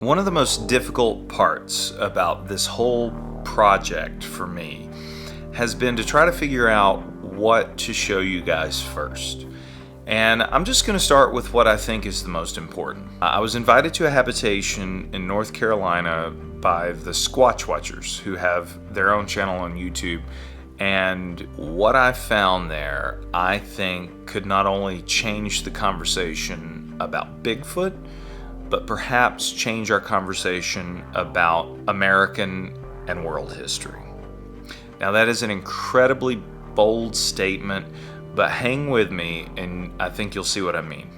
One of the most difficult parts about this whole project for me has been to try to figure out what to show you guys first. And I'm just going to start with what I think is the most important. I was invited to a habitation in North Carolina by the Squatch Watchers, who have their own channel on YouTube. And what I found there, I think, could not only change the conversation about Bigfoot, but perhaps change our conversation about American and world history. Now, that is an incredibly bold statement, but hang with me and I think you'll see what I mean.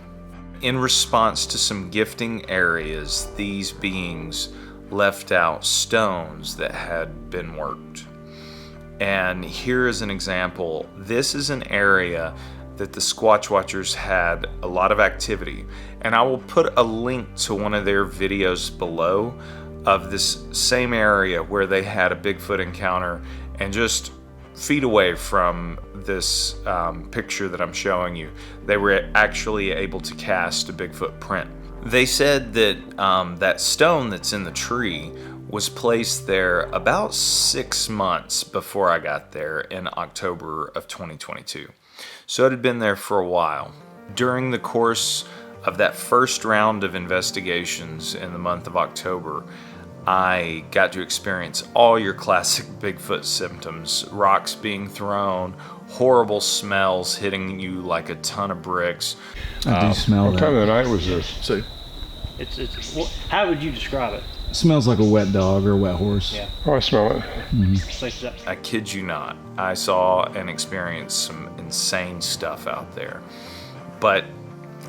In response to some gifting areas, these beings left out stones that had been worked. And here is an example. This is an area that the Squatch Watchers had a lot of activity. And I will put a link to one of their videos below of this same area where they had a Bigfoot encounter, and just feet away from this picture that I'm showing you, they were actually able to cast a Bigfoot print. They said that that stone that's in the tree was placed there about 6 months before I got there in October of 2022. So it had been there for a while. During the course of that first round of investigations in the month of October, I got to experience all your classic Bigfoot symptoms: rocks being thrown, horrible smells hitting you like a ton of bricks. I do smell that. What time of the night was this? So How would you describe it? It smells like a wet dog or a wet horse. Yeah. Oh, I smell it. I kid you not, I saw and experienced some insane stuff out there. But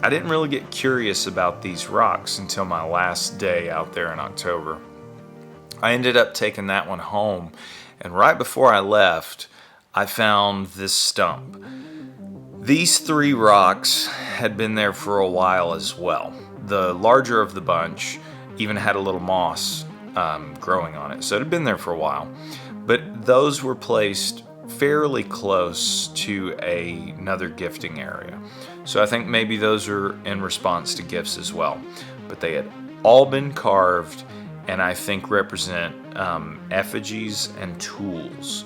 I didn't really get curious about these rocks until my last day out there in October. I ended up taking that one home, and right before I left, I found this stump. These 3 rocks had been there for a while as well. The larger of the bunch even had a little moss growing on it, so it had been there for a while. But those were placed fairly close to another gifting area. So I think maybe those are in response to gifts as well. But they had all been carved and I think represent effigies and tools.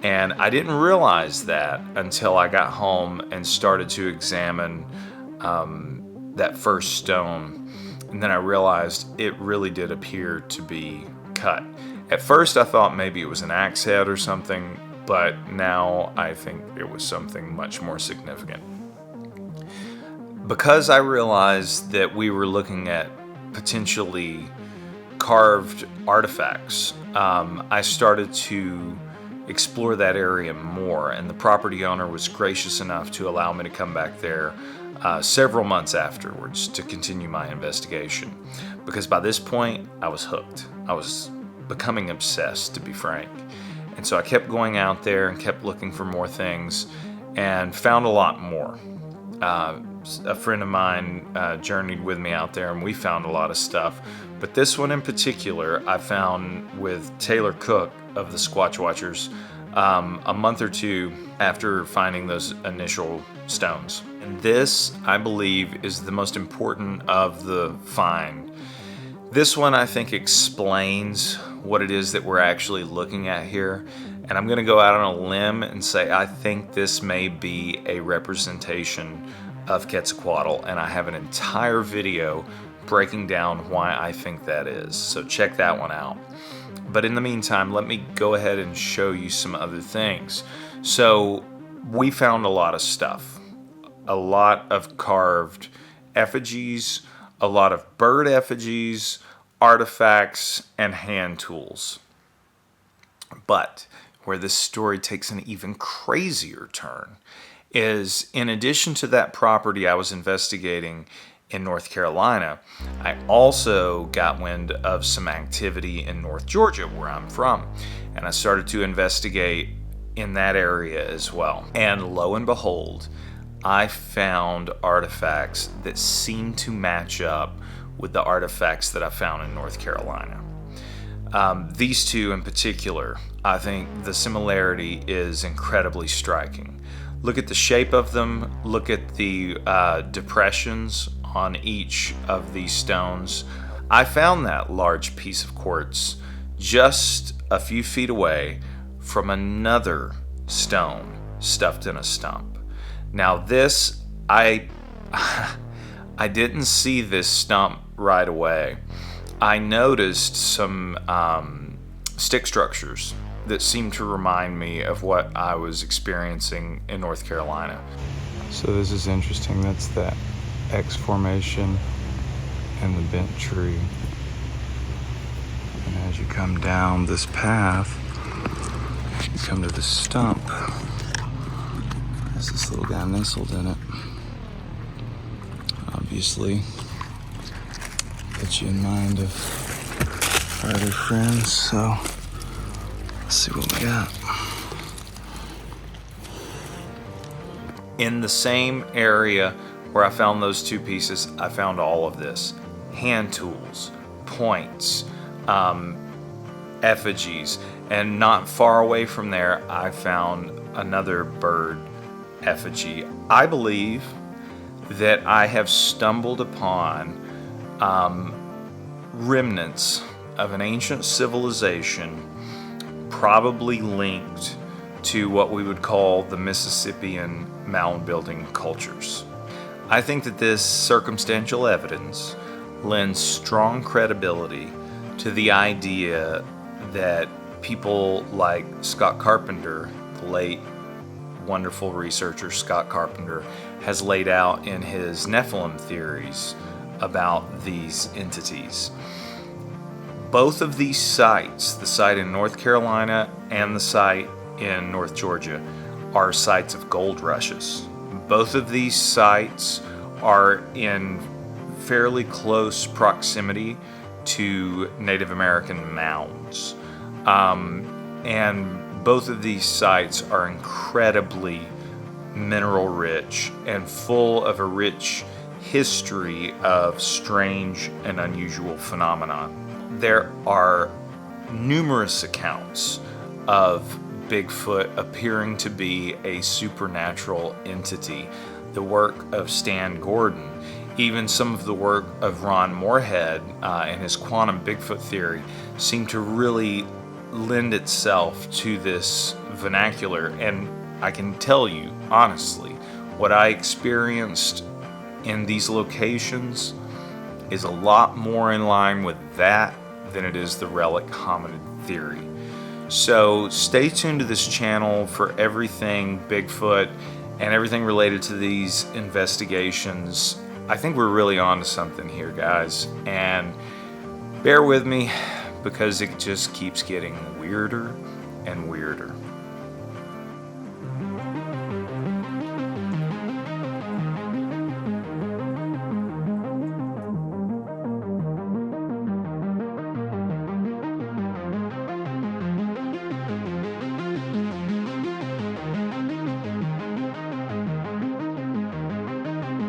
And I didn't realize that until I got home and started to examine that first stone. And then I realized it really did appear to be cut. At first I thought maybe it was an axe head or something, but now I think it was something much more significant. Because I realized that we were looking at potentially carved artifacts, I started to explore that area more, and the property owner was gracious enough to allow me to come back there several months afterwards to continue my investigation. Because by this point, I was hooked. I was becoming obsessed, to be frank. And so I kept going out there and kept looking for more things and found a lot more. A friend of mine journeyed with me out there and we found a lot of stuff. But this one in particular, I found with Taylor Cook of the Squatch Watchers a month or 2 after finding those initial stones. And this, I believe, is the most important of the find. This one, I think, explains what it is that we're actually looking at here. And I'm going to go out on a limb and say I think this may be a representation of Quetzalcoatl, and I have an entire video breaking down why I think that is. So check that one out. But in the meantime, let me go ahead and show you some other things. So we found a lot of stuff. A lot of carved effigies, a lot of bird effigies, artifacts, and hand tools. But where this story takes an even crazier turn is, in addition to that property I was investigating in North Carolina, I also got wind of some activity in North Georgia, where I'm from, and I started to investigate in that area as well. And lo and behold, I found artifacts that seem to match up with the artifacts that I found in North Carolina. These 2 in particular, I think the similarity is incredibly striking. Look at the shape of them, look at the depressions on each of these stones. I found that large piece of quartz just a few feet away from another stone stuffed in a stump. Now this, I didn't see this stump right away. I noticed some stick structures that seemed to remind me of what I was experiencing in North Carolina. So this is interesting. That's that X formation and the bent tree. And as you come down this path, you come to the stump. There's this little guy nestled in it. Obviously, put you in mind of our other friends, so let's see what we got. In the same area where I found those two pieces, I found all of this. Hand tools, points, effigies, and not far away from there, I found another bird effigy. I believe that I have stumbled upon remnants of an ancient civilization, probably linked to what we would call the Mississippian mound building cultures. I think that this circumstantial evidence lends strong credibility to the idea that people like Scott Carpenter, the late wonderful researcher Scott Carpenter, has laid out in his Nephilim theories about these entities. Both of these sites, the site in North Carolina and the site in North Georgia, are sites of gold rushes. Both of these sites are in fairly close proximity to Native American mounds. And both of these sites are incredibly mineral rich and full of a rich history of strange and unusual phenomena. There are numerous accounts of Bigfoot appearing to be a supernatural entity. The work of Stan Gordon, even some of the work of Ron Moorhead and his quantum Bigfoot theory seem to really lend itself to this vernacular. And I can tell you, honestly, what I experienced in these locations is a lot more in line with that than it is the relic hominid theory. So stay tuned to this channel for everything Bigfoot and everything related to these investigations. I think we're really on to something here, guys, and bear with me because it just keeps getting weirder and weirder.